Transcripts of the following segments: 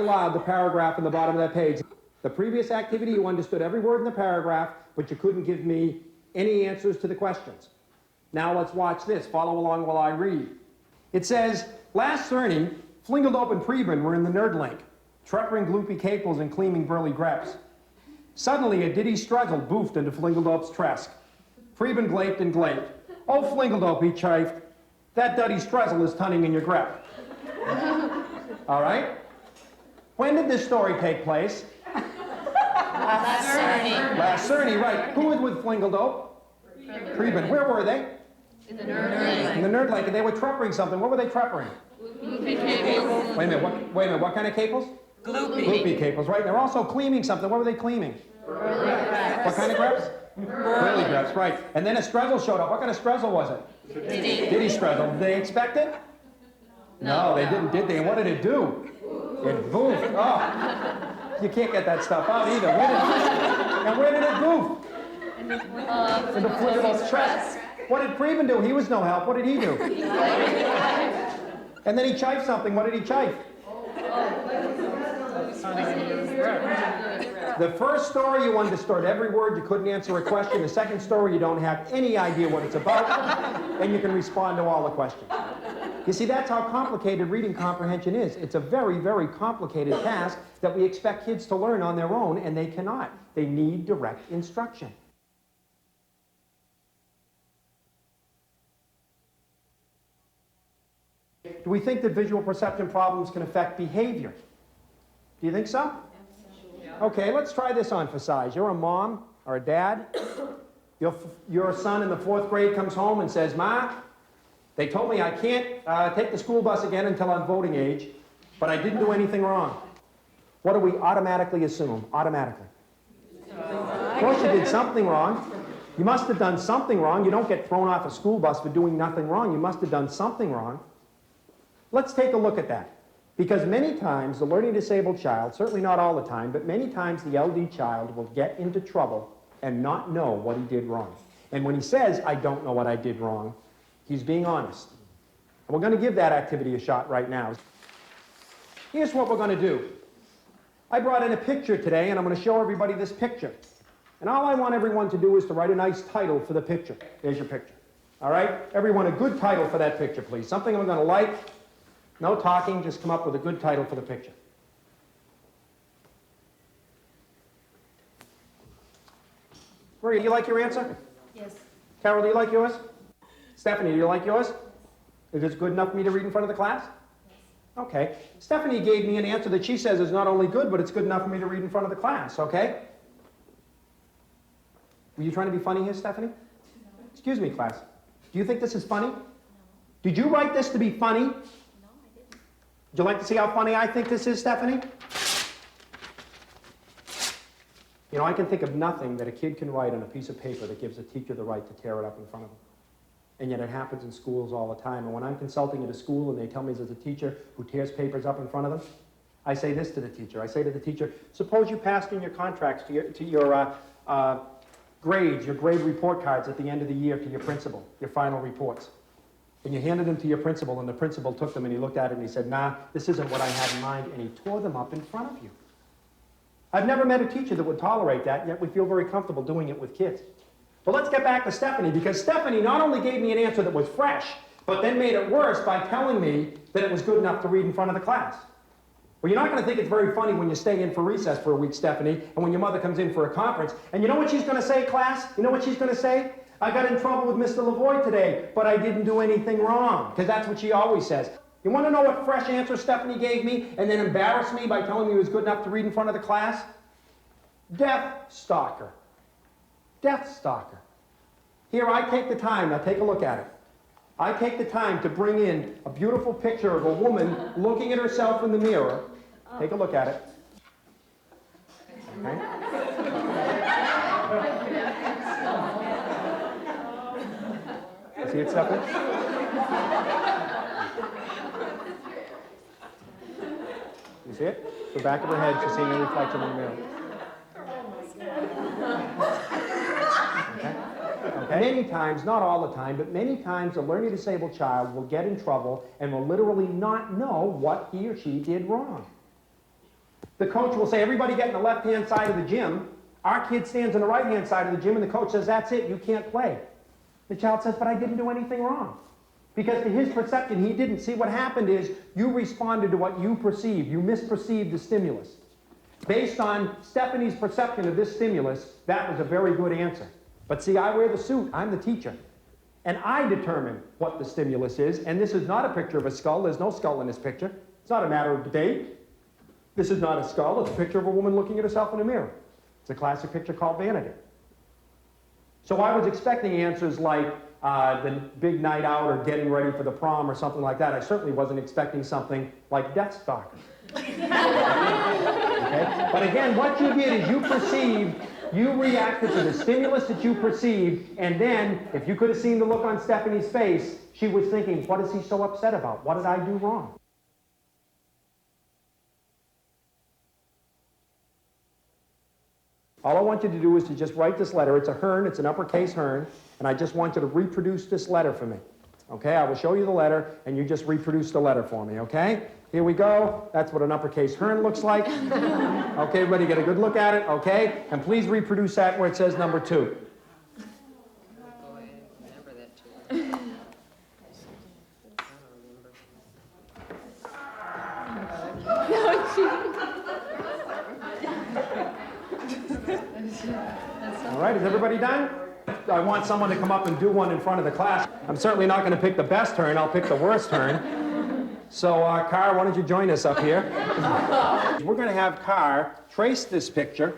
aloud the paragraph in the bottom of that page. The previous activity, you understood every word in the paragraph, but you couldn't give me any answers to the questions. Now let's watch this. Follow along while I read. It says, last Cerny, Flingeldope and Preben were in the Nerdlink, treppering gloopy caples and cleaning burly greps. Suddenly, a diddy struggle boofed into Flingeldope's tresk. Preben glaped and glaped. Oh, Flingeldope, he chafed. That duddy struzzle is tunning in your grep. All right? When did this story take place? Last Cerny. Last Cerny, right. Who was with Flingeldope? Preben. Where were they? In the Nerdlink. In the Nerdlink, and they were treppering something. What were they treppering? Gloopy caples. Wait a minute, what kind of caples? Gloopy. Gloopy caples, right. They're also cleaning something. What were they cleaning? Burly greps. What kind of greps? Burly greps, right. And then a strezzle showed up. What kind of strezzle was it? Diddy. Diddy strezzle. Did they expect it? No, they didn't, did they? And what did it do? It boofed. Oh, you can't get that stuff out either. Where did it boof? In the Flingeldope's chest. What did Preben do? He was no help. What did he do? And then he chifed something. What did he chife? The first story you understood every word, you couldn't answer a question. The second story you don't have any idea what it's about, and you can respond to all the questions. You see, that's how complicated reading comprehension is. It's a very, very complicated task that we expect kids to learn on their own, and they cannot. They need direct instruction. Do we think that visual perception problems can affect behavior? Do you think so? Okay, let's try this on for size. You're a mom or a dad. Your son in the 4th grade comes home and says, Ma, they told me I can't take the school bus again until I'm voting age, but I didn't do anything wrong. What do we automatically assume? Automatically. Of course you did something wrong. You must have done something wrong. You don't get thrown off a school bus for doing nothing wrong. You must have done something wrong. Let's take a look at that. Because many times the learning disabled child, certainly not all the time, but many times the LD child will get into trouble and not know what he did wrong. And when he says, I don't know what I did wrong, he's being honest. And we're going to give that activity a shot right now. Here's what we're going to do. I brought in a picture today, and I'm going to show everybody this picture. And all I want everyone to do is to write a nice title for the picture. There's your picture. All right? Everyone, a good title for that picture, please. Something I'm going to like. No talking, just come up with a good title for the picture. Maria, do you like your answer? Yes. Carol, do you like yours? Stephanie, do you like yours? Is it good enough for me to read in front of the class? Yes. Okay. Stephanie gave me an answer that she says is not only good, but it's good enough for me to read in front of the class, okay? Were you trying to be funny here, Stephanie? No. Excuse me, class. Do you think this is funny? No. Did you write this to be funny? Would you like to see how funny I think this is, Stephanie? You know, I can think of nothing that a kid can write on a piece of paper that gives a teacher the right to tear it up in front of them. And yet it happens in schools all the time. And when I'm consulting at a school and they tell me there's a teacher who tears papers up in front of them, I say this to the teacher. I say to the teacher, suppose you passed in your contracts to your grades, your grade report cards at the end of the year to your principal, your final reports. And you handed them to your principal, and the principal took them, and he looked at it, and he said, nah, this isn't what I had in mind, and he tore them up in front of you. I've never met a teacher that would tolerate that, yet we feel very comfortable doing it with kids. But let's get back to Stephanie, because Stephanie not only gave me an answer that was fresh, but then made it worse by telling me that it was good enough to read in front of the class. Well, you're not going to think it's very funny when you stay in for recess for a week, Stephanie, and when your mother comes in for a conference, and you know what she's going to say, class? You know what she's going to say? I got in trouble with Mr. Lavoie today, but I didn't do anything wrong, because that's what she always says. You want to know what fresh answer Stephanie gave me and then embarrassed me by telling me it was good enough to read in front of the class? Death stalker. Death stalker. Here, I take the time, now take a look at it. I take the time to bring in a beautiful picture of a woman looking at herself in the mirror. Take a look at it. Okay? See it, Stephanie? You see it? The back of her head, she's seeing a reflection in the mirror. Okay? Many times, not all the time, but many times a learning disabled child will get in trouble and will literally not know what he or she did wrong. The coach will say, everybody get in the left-hand side of the gym. Our kid stands on the right-hand side of the gym, and the coach says, that's it, you can't play. The child says, but I didn't do anything wrong. Because to his perception, he didn't. See, what happened is you responded to what you perceived. You misperceived the stimulus. Based on Stephanie's perception of this stimulus, that was a very good answer. But see, I wear the suit. I'm the teacher. And I determine what the stimulus is. And this is not a picture of a skull. There's no skull in this picture. It's not a matter of debate. This is not a skull. It's a picture of a woman looking at herself in a mirror. It's a classic picture called vanity. So I was expecting answers like the big night out or getting ready for the prom or something like that. I certainly wasn't expecting something like Death Stalker. Okay? But again, what you did is you reacted to the stimulus that you perceived, and then, if you could have seen the look on Stephanie's face, she was thinking, what is he so upset about? What did I do wrong? All I want you to do is to just write this letter. It's a Hearn, it's an uppercase Hearn, and I just want you to reproduce this letter for me. Okay, I will show you the letter, and you just reproduce the letter for me, okay? Here we go. That's what an uppercase Hearn looks like. Okay, everybody get a good look at it, okay? And please reproduce that where it says number 2. All right, is everybody done? I want someone to come up and do one in front of the class. I'm certainly not going to pick the best Hearn. I'll pick the worst Hearn. So, Car, why don't you join us up here? We're going to have Car trace this picture,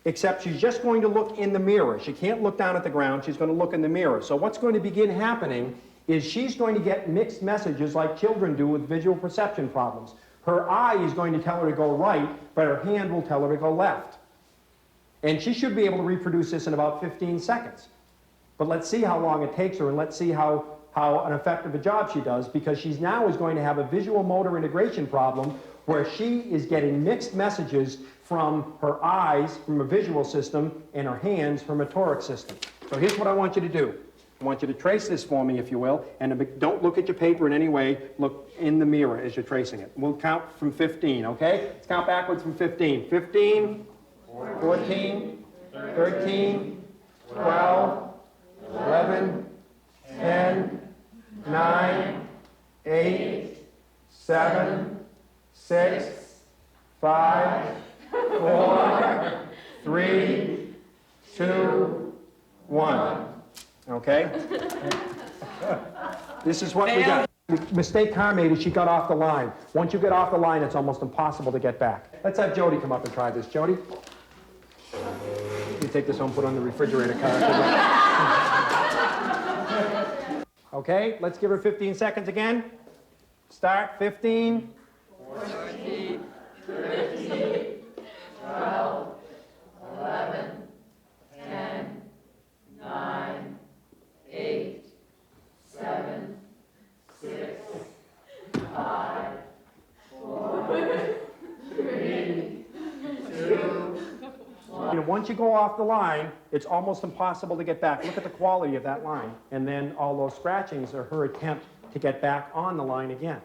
except she's just going to look in the mirror. She can't look down at the ground. She's going to look in the mirror. So what's going to begin happening is she's going to get mixed messages like children do with visual perception problems. Her eye is going to tell her to go right, but her hand will tell her to go left. And she should be able to reproduce this in about 15 seconds. But let's see how long it takes her, and let's see how an effective a job she does, because she's now is going to have a visual motor integration problem where she is getting mixed messages from her eyes, from a visual system, and her hands from a toric system. So here's what I want you to do. I want you to trace this for me, if you will, and don't look at your paper in any way. Look in the mirror as you're tracing it. We'll count from 15, okay? Let's count backwards from 15. 15, 14, 13, 12, 11, 10, 9, 8, 7, 6, 5, 4, 3, 2, 1. Okay? This is what we got. The mistake Car made is she got off the line. Once you get off the line, it's almost impossible to get back. Let's have Jody come up and try this. Jody? You take this home, put it on the refrigerator, Car. Okay, let's give her 15 seconds again. Start. 15. 14, 13, 12, 11, 10, 9, 8, 7, 6, 5, 4, 3, 2, 1. Once you go off the line, it's almost impossible to get back. Look at the quality of that line. And then all those scratchings are her attempt to get back on the line again.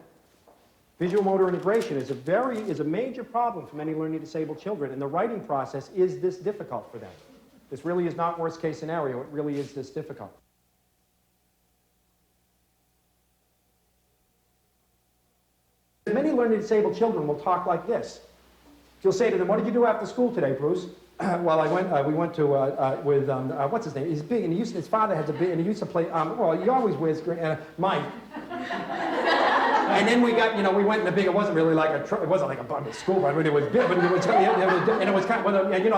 Visual motor integration is a major problem for many learning disabled children, and the writing process is this difficult for them. This really is not worst case scenario. It really is this difficult. Many learning disabled children will talk like this. You'll say to them, "What did you do after school today, Bruce?" Well, we went to, with, what's his name? He's big, and his father has a big, and he used to play, well, he always wears, Mike. And then we got, we went in a big, it wasn't really like it wasn't like a school, but it was big, but it was kind of,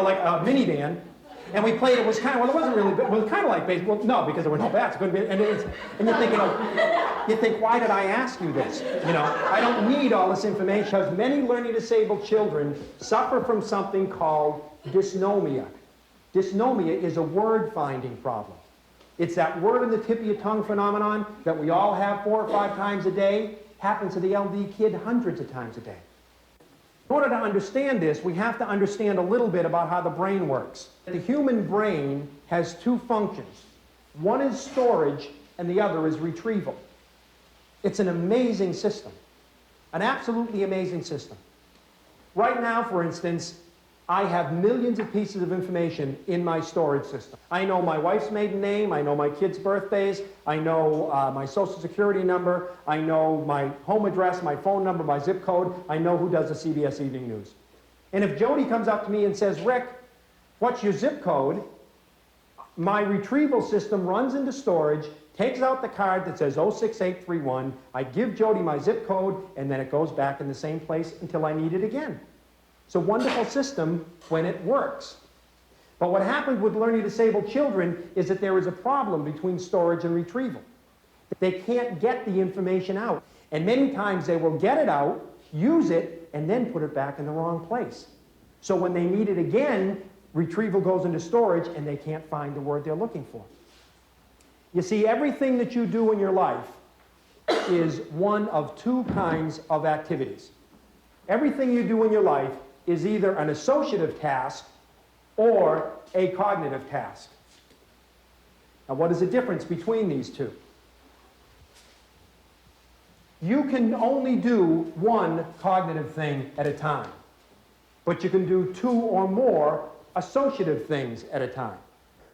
like a minivan. And we played, it was kind of, well, it wasn't really big, it was kind of like baseball. No, because there were no bats. It couldn't be, and you think, you think, why did I ask you this? I don't need all this information. Because many learning disabled children suffer from something called dysnomia. Dysnomia is a word-finding problem. It's that word in the tip of your tongue phenomenon that we all have 4 or 5 times a day. Happens to the LD kid hundreds of times a day. In order to understand this, we have to understand a little bit about how the brain works. The human brain has 2 functions. One is storage, and the other is retrieval. It's an amazing system, an absolutely amazing system. Right now, for instance, I have millions of pieces of information in my storage system. I know my wife's maiden name, I know my kids' birthdays, I know my social security number, I know my home address, my phone number, my zip code, I know who does the CBS Evening News. And if Jody comes up to me and says, Rick, what's your zip code? My retrieval system runs into storage, takes out the card that says 06831, I give Jody my zip code, and then it goes back in the same place until I need it again. It's a wonderful system when it works. But what happens with learning disabled children is that there is a problem between storage and retrieval. They can't get the information out. And many times they will get it out, use it, and then put it back in the wrong place. So when they need it again, retrieval goes into storage and they can't find the word they're looking for. You see, everything that you do in your life is one of two kinds of activities. Everything you do in your life is either an associative task or a cognitive task. Now, what is the difference between these two? You can only do one cognitive thing at a time, but you can do two or more associative things at a time.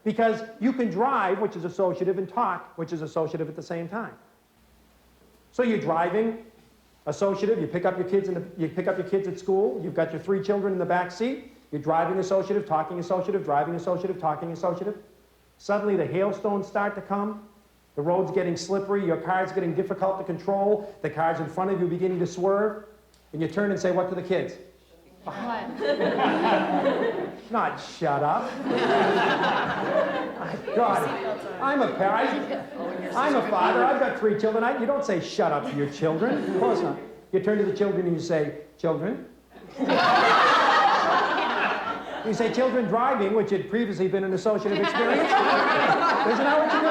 Because you can drive, which is associative, and talk, which is associative at the same time. So you're driving, associative, you pick up your kids at school, you've got your 3 children in the back seat, you're driving associative, talking associative, driving associative, talking associative. Suddenly the hailstones start to come, the road's getting slippery, your car's getting difficult to control, the cars in front of you beginning to swerve, and you turn and say what to the kids? What? Not shut up. God, I'm a parent. I'm a father. I've got 3 children. You don't say shut up to your children. Of course not. You turn to the children and you say, children. You say children driving, which had previously been an associative experience. Isn't that what you do?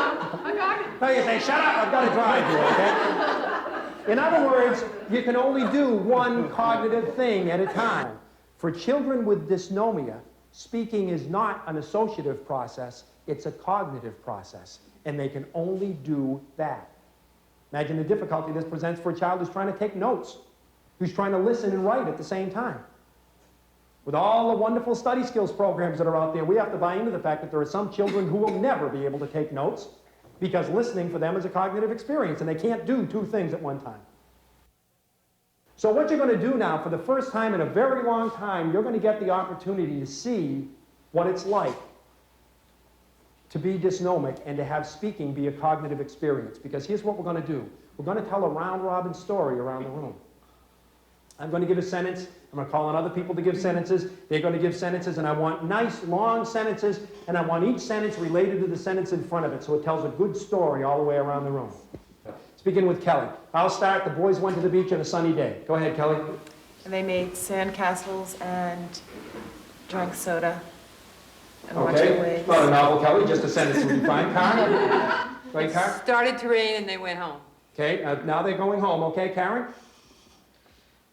No, you say, shut up, I've got to drive you, okay? In other words, you can only do one cognitive thing at a time. For children with dysnomia, speaking is not an associative process, it's a cognitive process, and they can only do that. Imagine the difficulty this presents for a child who's trying to take notes, who's trying to listen and write at the same time. With all the wonderful study skills programs that are out there, we have to buy into the fact that there are some children who will never be able to take notes because listening for them is a cognitive experience, and they can't do 2 things at one time. So what you're going to do now, for the first time in a very long time, you're going to get the opportunity to see what it's like to be dysnomic and to have speaking be a cognitive experience. Because here's what we're going to do. We're going to tell a round-robin story around the room. I'm going to give a sentence. I'm going to call on other people to give sentences. They're going to give sentences, and I want nice, long sentences, and I want each sentence related to the sentence in front of it, so it tells a good story all the way around the room. Let's begin with Kelly. I'll start. The boys went to the beach on a sunny day. Go ahead, Kelly. And they made sand castles and drank soda and watched the Okay. waves. Not a novel, Kelly. Just a sentence would be fine. Karen? Go ahead, Karen. Started to rain and they went home. Okay. Now they're going home. Okay, Karen?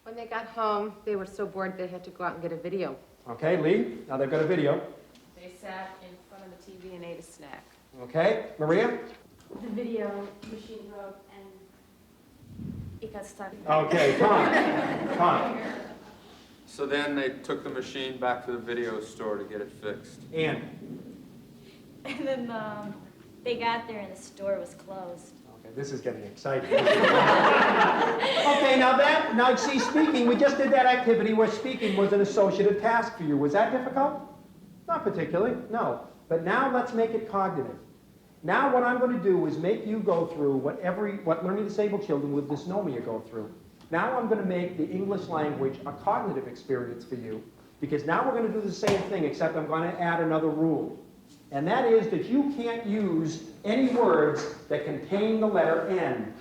When they got home, they were so bored they had to go out and get a video. Okay, Lee. Now they've got a video. They sat in front of the TV and ate a snack. Okay. Maria? The video machine broke and it got stuck. Okay, Tom. So then they took the machine back to the video store to get it fixed. Ann. And then they got there and the store was closed. Okay, this is getting exciting. Okay, now see, speaking, we just did that activity where speaking was an associative task for you. Was that difficult? Not particularly, no. But now let's make it cognitive. Now what I'm going to do is make you go through what learning disabled children with dysnomia go through. Now I'm going to make the English language a cognitive experience for you, because now we're going to do the same thing, except I'm going to add another rule. And that is that you can't use any words that contain the letter N.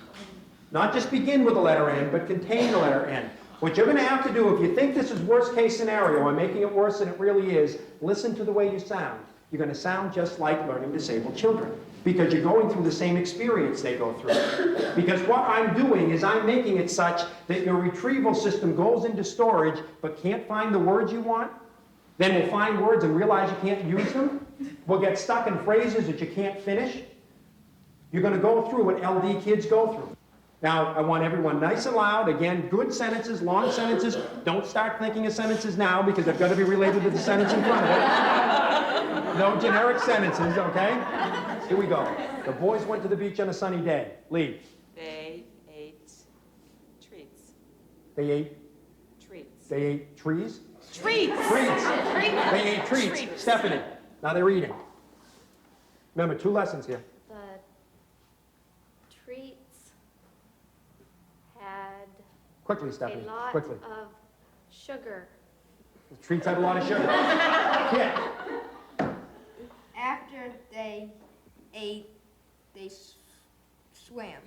Not just begin with the letter N, but contain the letter N. What you're going to have to do, if you think this is worst case scenario, I'm making it worse than it really is, listen to the way you sound. You're going to sound just like learning disabled children, because you're going through the same experience they go through. Because what I'm doing is I'm making it such that your retrieval system goes into storage but can't find the words you want. Then we'll find words and realize you can't use them. We'll get stuck in phrases that you can't finish. You're going to go through what LD kids go through. Now, I want everyone nice and loud. Again, good sentences, long sentences. Don't start thinking of sentences now because they've got to be related to the sentence in front of it. No generic sentences, okay? Here we go. The boys went to the beach on a sunny day. Lee. They ate treats. They ate, Treats. they ate trees? Treats! Treats. They ate treats. Stephanie. Now they're eating. Remember, 2 lessons here. The treats had Quickly, a Stephanie, lot quickly. of sugar. The treats had a lot of sugar. Yeah. After they ate, they swam.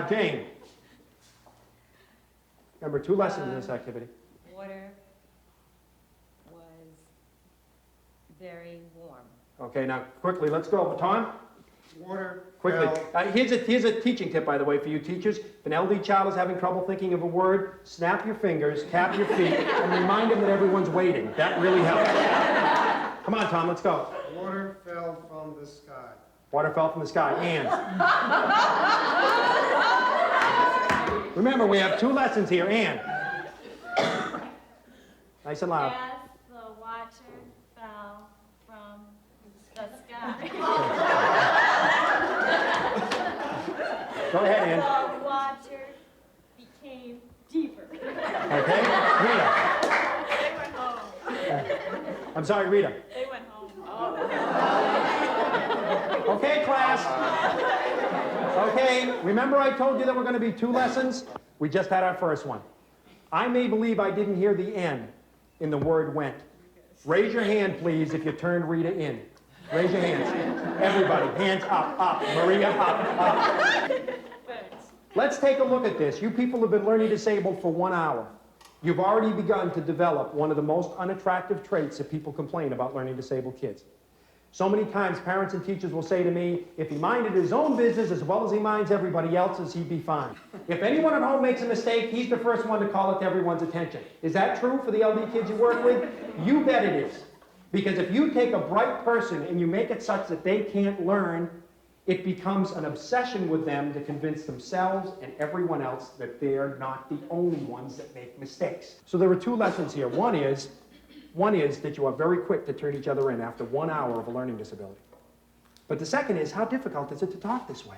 Jane. Remember, 2 lessons in this activity. Water was very warm. Okay, now quickly, let's go. Tom? Water Quickly. fell. Here's a teaching tip, by the way, for you teachers. If an LD child is having trouble thinking of a word, snap your fingers, tap your feet, and remind them that everyone's waiting. That really helps. Come on, Tom, let's go. Water fell from the sky. Water fell from the sky. And. Remember, we have 2 lessons here. And. Nice and loud. As the water fell from the sky. Go ahead, Ann. The water became deeper. Okay? Rita. They went home. I'm sorry, Rita. They went home. Okay, class. Okay, remember I told you there were going to be 2 lessons? We just had our first one. I may believe I didn't hear the N in the word went. Raise your hand, please, if you turned Rita in. Raise your hands. Everybody, hands up, up. Maria, up, up. Let's take a look at this. You people have been learning disabled for 1 hour. You've already begun to develop one of the most unattractive traits that people complain about learning disabled kids. So many times parents and teachers will say to me, if he minded his own business as well as he minds everybody else's, he'd be fine. If anyone at home makes a mistake, he's the first one to call it to everyone's attention. Is that true for the LD kids you work with? You bet it is. Because if you take a bright person and you make it such that they can't learn, it becomes an obsession with them to convince themselves and everyone else that they're not the only ones that make mistakes. So there are 2 lessons here. One is that you are very quick to turn each other in after 1 hour of a learning disability. But the second is, how difficult is it to talk this way?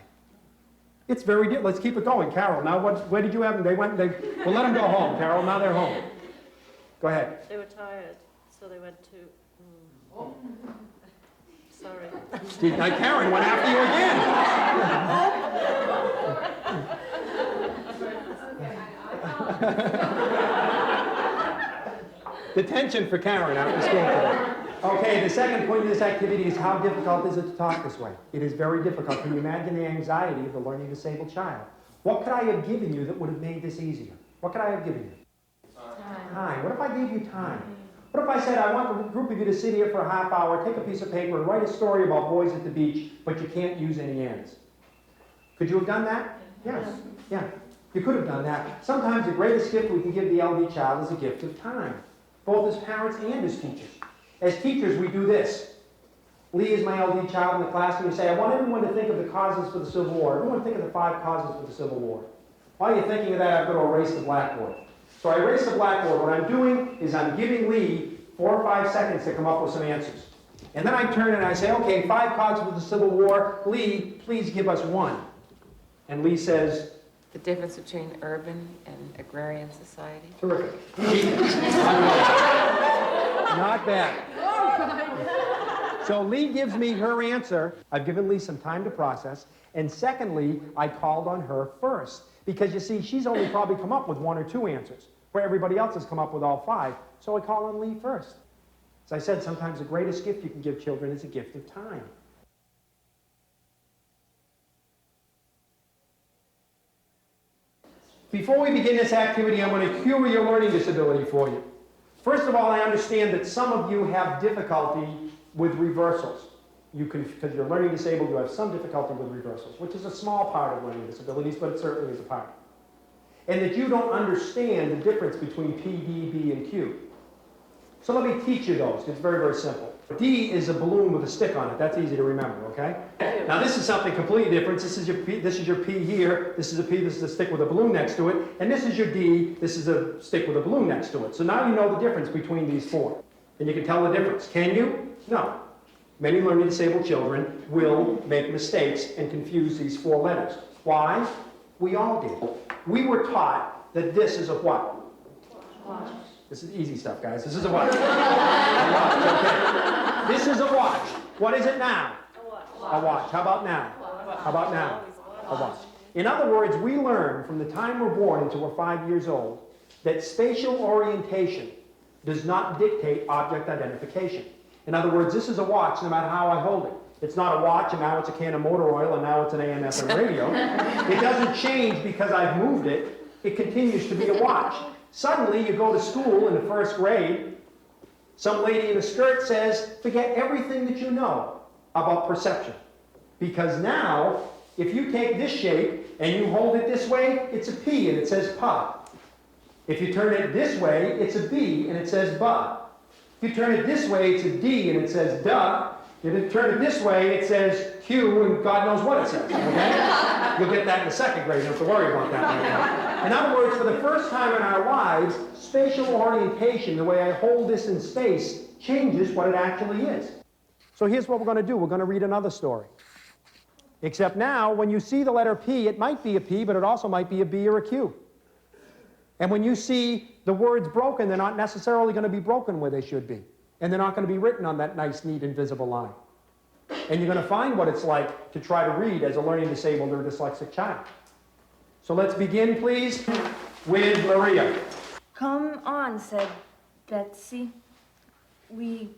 It's very difficult. Let's keep it going. Carol, now where did you have them? Well, let them go home, Carol. Now they're home. Go ahead. They were tired, so they went to... Sorry. Steve, now Karen went after you again. Detention for Karen after school today. Okay, the second point of this activity is how difficult is it to talk this way? It is very difficult. Can you imagine the anxiety of the learning disabled child? What could I have given you that would have made this easier? What could I have given you? Time. What if I gave you time? What if I said, I want a group of you to sit here for a half hour, take a piece of paper, and write a story about boys at the beach, but you can't use any ends? Could you have done that? Yes. Yeah. You could have done that. Sometimes the greatest gift we can give the LD child is a gift of time, both as parents and as teachers. As teachers, we do this. Lee is my LD child in the class, and we say, I want everyone to think of the causes for the Civil War. Everyone think of the 5 causes for the Civil War. While you're thinking of that, I've got to erase the blackboard. So I erase the blackboard. What I'm doing is I'm giving Lee 4 or 5 seconds to come up with some answers. And then I turn and I say, okay, 5 causes for the Civil War. Lee, please give us 1. And Lee says, The difference between urban and agrarian society. terrific. Not bad. So Lee gives me her answer. I've given Lee some time to process. And secondly, I called on her first. Because you see, she's only probably come up with 1 or 2 answers, where everybody else has come up with all 5. So I call on Lee first. As I said, sometimes the greatest gift you can give children is a gift of time. Before we begin this activity, I'm going to cure your learning disability for you. First of all, I understand that some of you have difficulty with reversals. Because you're learning disabled, you have some difficulty with reversals, which is a small part of learning disabilities, but it certainly is a part. And that you don't understand the difference between P, D, B, and Q. So let me teach you those. It's very, very simple. D is a balloon with a stick on it. That's easy to remember, okay? Now this is something completely different. This is your P here. This is a P, this is a stick with a balloon next to it. And this is your D, this is a stick with a balloon next to it. So now you know the difference between these four. And you can tell the difference. Can you? No. Many learning disabled children will make mistakes and confuse these four letters. Why? We all did. We were taught that this is a what? Watch. This is easy stuff, guys. This is a watch. A watch, okay. This is a watch. What is it now? A watch. How about now? How about now? A watch. In other words, we learn from the time we're born until we're 5 years old that spatial orientation does not dictate object identification. In other words, this is a watch no matter how I hold it. It's not a watch and now it's a can of motor oil and now it's an AM FM radio. It doesn't change because I've moved it. It continues to be a watch. Suddenly you go to school in the first grade, some lady in a skirt says, forget everything that you know about perception. Because now, if you take this shape and you hold it this way, it's a P and it says pa. If you turn it this way, it's a B and it says ba. If you turn it this way, it's a D and it says duh. If you turn it this way, it says Q and God knows what it says, okay? You'll get that in the second grade, you don't have to worry about that right now. In other words, for the first time in our lives, spatial orientation, the way I hold this in space, changes what it actually is. So here's what we're going to do. We're going to read another story. Except now, when you see the letter P, it might be a P, but it also might be a B or a Q. And when you see the words broken, they're not necessarily going to be broken where they should be. And they're not going to be written on that nice, neat, invisible line. And you're going to find what it's like to try to read as a learning disabled or dyslexic child. So let's begin, please, with Maria. Come on, said Betsy. We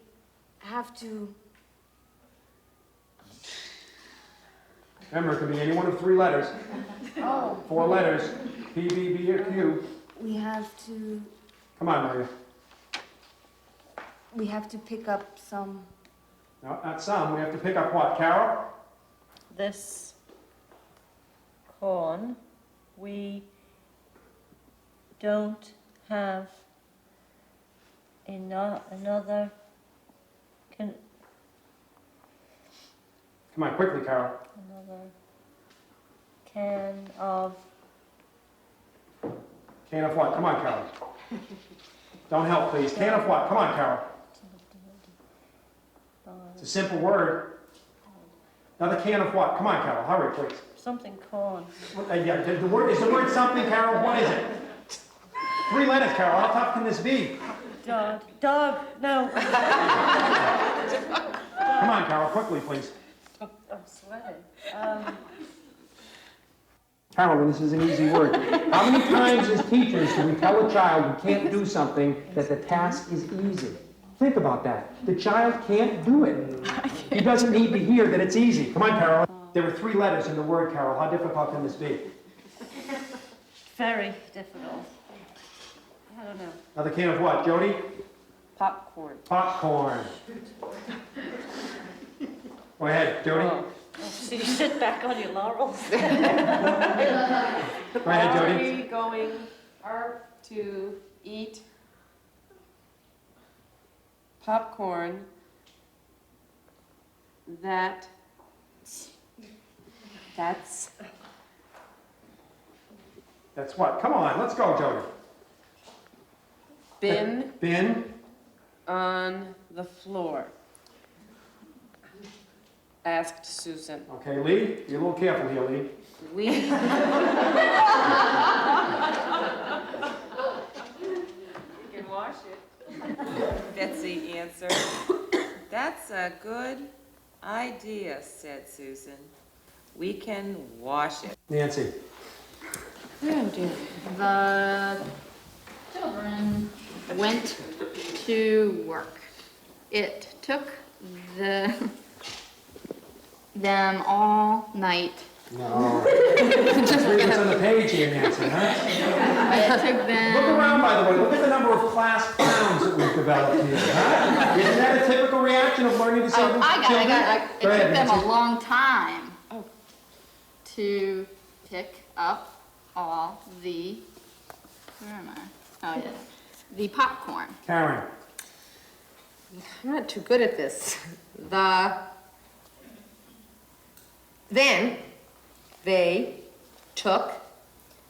have to. Remember, it could be any one of 3 letters. Oh. 4 letters. P, B, B, or Q. We have to. Come on, Maria. We have to pick up some. No, not some. We have to pick up what? Carol? This corn, we don't have another Come on, quickly, Carol. another can of Can of what? Come on, Carol. Don't help, please. Can of what? Come on, Carol. It's a simple word. Another can of what? Come on, Carol. Hurry, please. something corn. Yeah, is the word something, Carol? What is it? 3 letters, Carol. How tough can this be? Dog, no. Come on, Carol. Quickly, please. I'm sweating. Carolyn, this is an easy word. How many times as teachers do we tell a child who can't do something that the task is easy? Think about that. The child can't do it. He doesn't need to hear that it's easy. Come on, Carol. There are 3 letters in the word, Carol. How difficult can this be? Very difficult. I don't know. Another can of what, Jody? Popcorn. Popcorn. Go ahead, Jody. Oh, so you sit back on your laurels? Go ahead, Jody. Are to eat popcorn that's That's what? Come on, let's go, Jody. been on the floor? Asked Susan. Okay, Lee, be a little careful here, Lee. We. You can wash it. Betsy answered. That's a good idea, said Susan. We can wash it. Nancy. The children went to work. It took them all night. No. Let's read what's on the page here, Nancy, huh? It took them. Look around, by the way. Look at the number of class clowns that we've developed here, huh? Isn't that a typical reaction of learning disabled children? It Go ahead, took them Nancy. a long time to pick up all the, where am I? Oh, yeah, the popcorn. Karen. I'm not too good at this. Then they took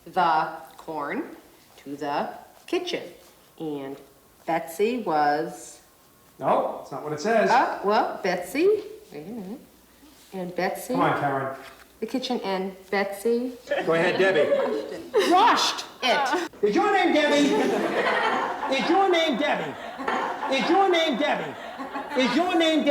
the corn to the kitchen. And Betsy was, No, that's not what it says. well, Betsy, wait a minute. And Betsy, Come on, Karen. the kitchen, and Betsy Go ahead, Debbie. washed it. Is your name Debbie? Is your name Debbie? Is your name Debbie? Is your name Debbie?